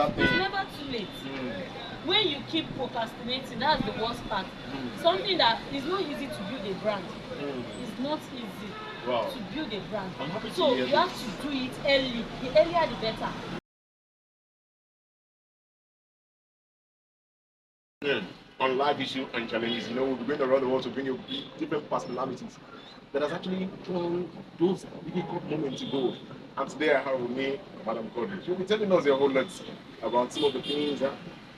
It's never too late. When you keep procrastinating, that's the worst part. Something that is not easy to build a brand. It's not easy to build a brand. So you have to do it early. The earlier the better. On life issue and challenges, we're going around the world to bring you different personalities that has actually thrown those difficult moments to go. And today I have with me Madam Cody. She'll be telling us a whole lot about some of the things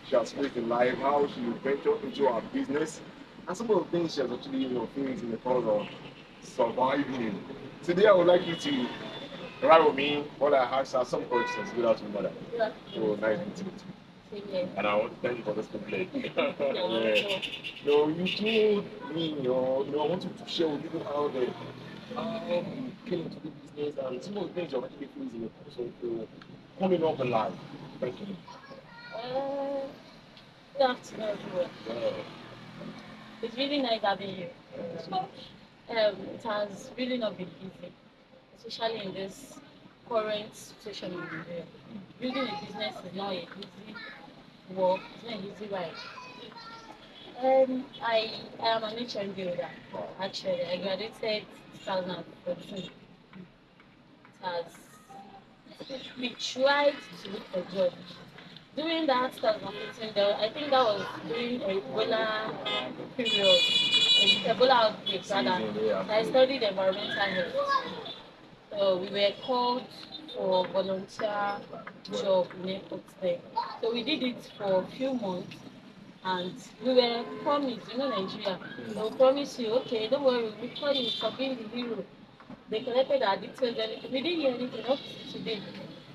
she has faced in life, how she ventured into her business, and some of the things she has actually faced in the course of surviving. Today I would like you to ride with me while I ask her some questions. Good afternoon, madam. Yeah. So nice meeting you. And I want to thank you for this privilege. Yeah. No, you told me, I want you to share with people out there how you came into the business and some of the things you're actually facing. So, coming up alive. Thank you. Good afternoon, everyone. It's really nice having you. It has really not been easy, especially in this current situation in Nigeria. Building a business is not a easy work, it's not an easy ride. I am an HND holder, actually. I graduated 2014. It has, we tried to look for a job. During that 2015, I think that was during Ebola period, Ebola outbreak rather. I studied environmental health. So we were called for volunteer job in airport there. So we did it for a few months and we were promised, Nigeria, they will promise you, okay, don't worry, we call you for being the hero. They collected our details, everything. We didn't hear anything up to today.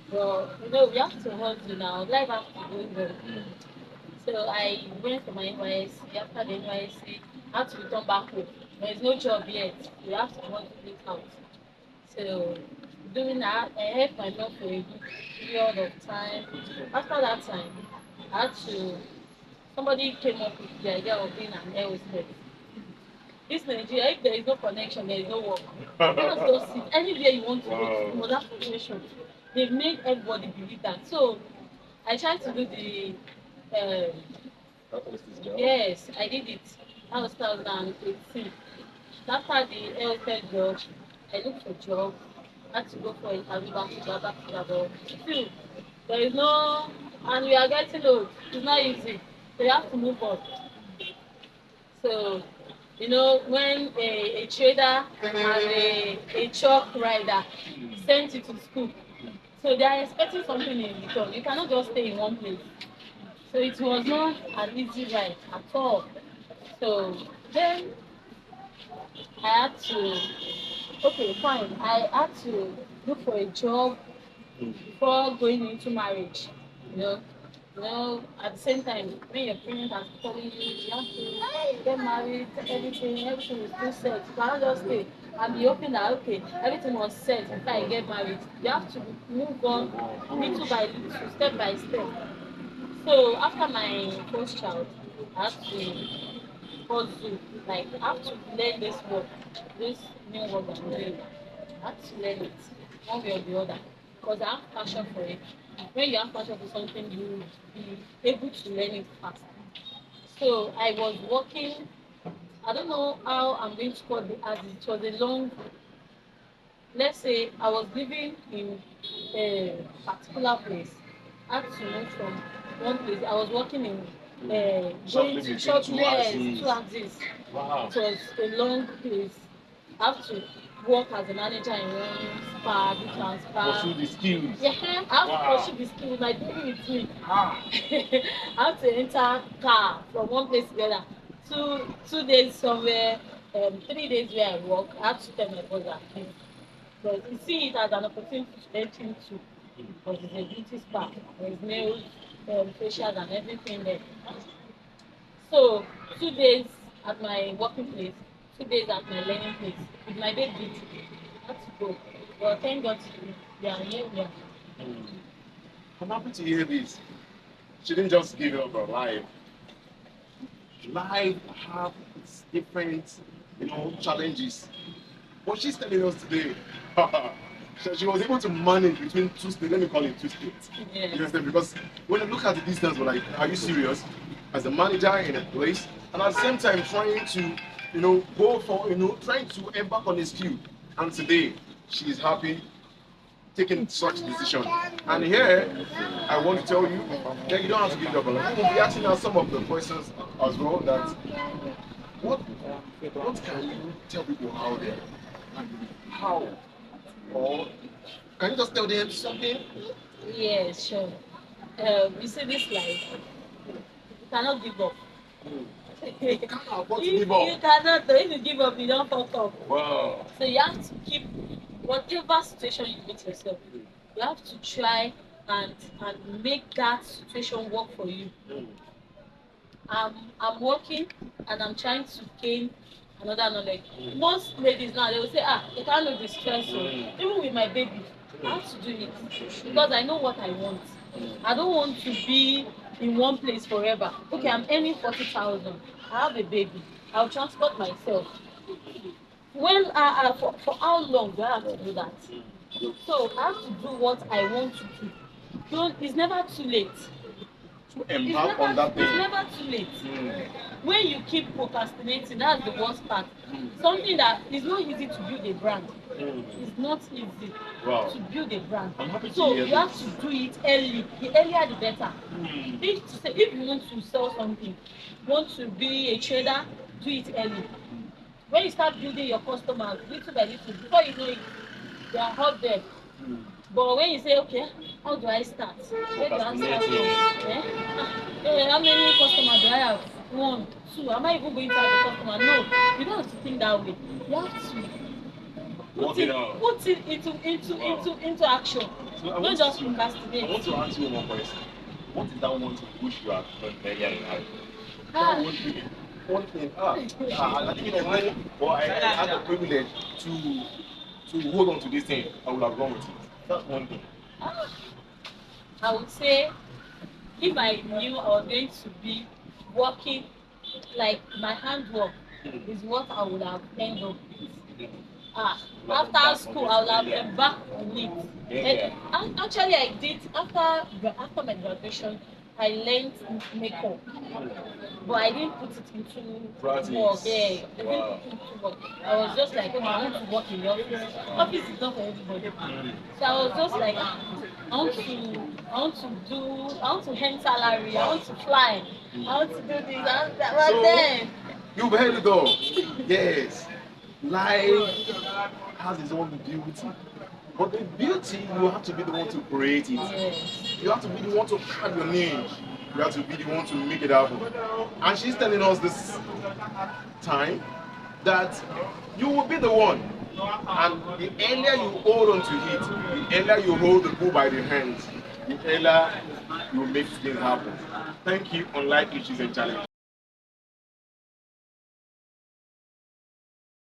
But we have to hustle now. Life has to go on. So I went for my NYSC. After the NYSC, I had to return back home. There is no job yet. We have to hustle it out. So doing that, I helped my mom for a good period of time. After that time, I had to somebody came up with the idea of being an air hostess. This Nigeria, if there is no connection, there is no work. You cannot just sit anywhere you want to go to for that profession. They make everybody believe that. So I tried to do the yes, I did it. That was 2018. After the healthcare job, I looked for job. I had to go for interview back to back. But still, there is no, and we are getting old. It's not easy. So you have to move on. So, when a trader and a truck rider sent you to school, so they are expecting something in return. You cannot just stay in one place. So it was not an easy ride at all. So then I had to, okay, fine. I had to look for a job before going into marriage. You know, at the same time, when your parents are telling you you have to get married, everything is still set. You cannot just stay and be hoping that okay, everything was set before I get married. You have to move on little by little, step by step. So after my first child, I had to pursue, like I have to learn this work, this new work I'm doing. I have to learn it one way or the other because I have passion for it. When you have passion for something, you will be able to learn it fast. So I was working. I don't know how I'm going to call it as it was a long. Let's say I was living in a particular place. I had to move from one place. I was working in going to shop, yes, two axis. Wow. It was a long place. I have to work as a manager in one spa, do transfer. Pursue the skills. Yeah, I have to pursue the skills. My baby with me. I have to enter car from one place to the other. 2 days somewhere, 3 days where I work. I have to tell my boss that please. But you see it as an opportunity to enter into because it's a beauty spa. There's nails, facials and everything there. So 2 days at my working place, 2 days at my learning place with my baby. I had to go. But thank God they are here. We are. I'm happy to hear this. She didn't just give up her life. Life have its different, challenges. What she's telling us today, she was able to manage between two states. Let me call it two states. Yes. You understand? Because when you look at the distance, we're like, are you serious? As a manager in a place, and at the same time trying to, go for, trying to embark on a skill. And today, she is happy taking such decision. And here, I want to tell you that you don't have to give it up. We'll be asking her some of the questions as well. That what can you tell people out there? How? Or can you just tell them something? Yes, sure. You see this life, you cannot give up. You can't afford to You give up. cannot. If you give up, you don't fuck up. Wow. So you have to keep whatever situation you meet yourself. You have to try and make that situation work for you. I'm working and I'm trying to gain another knowledge. Most ladies now they will say, they can't know the stress. So even with my baby, I have to do it because I know what I want. I don't want to be in one place forever. Okay, I'm earning 40,000. I have a baby. I'll transport myself. When for how long do I have to do that? So I have to do what I want to do. Don't, it's never too late. To embark on that It's thing. never too late. When you keep procrastinating, that's the worst part. Something that is not easy to build a brand. It's not easy Wow. to build a brand. I'm happy to So hear you have this. to do it early. The earlier the better. If you want to sell something, want to be a trader, do it early. When you start building your customers little by little, before you know it, they are out there. But when you say, okay, how do I start? Where do I start from? How many customers do I have? One, two. Am I even going to have a customer? No, you don't have to think that way. You have to put it into action. So Don't just I procrastinate. want to ask you one question. What is that one to push you have done earlier in life? Ah, One thing. I think it was but I had the privilege to hold on to this thing. I would have gone with it. That's one thing. I would say if I knew I was going to be working, like my handwork is what I would have ended up with. After school I would have embarked on it. Actually I did after my graduation. I learned makeup, but I didn't put it into Practice. work. Yeah, I didn't Wow. put it into work. I was just like, okay, I want to work in the office. Office is not for everybody. So I was just like, I want to earn salary. I want to fly. I want to do this. I want that. But So, then, you've heard it all. Yes. Life has its own beauty. But the beauty, you have to be the one to create it. yes, You have to be the one to carve your name. You have to be the one to make it happen. And she's telling us this time that you will be the one. And the earlier you hold on to it, the earlier you hold the bull by the hands, the earlier you will make things happen. Thank you on Life Issues and Challenges.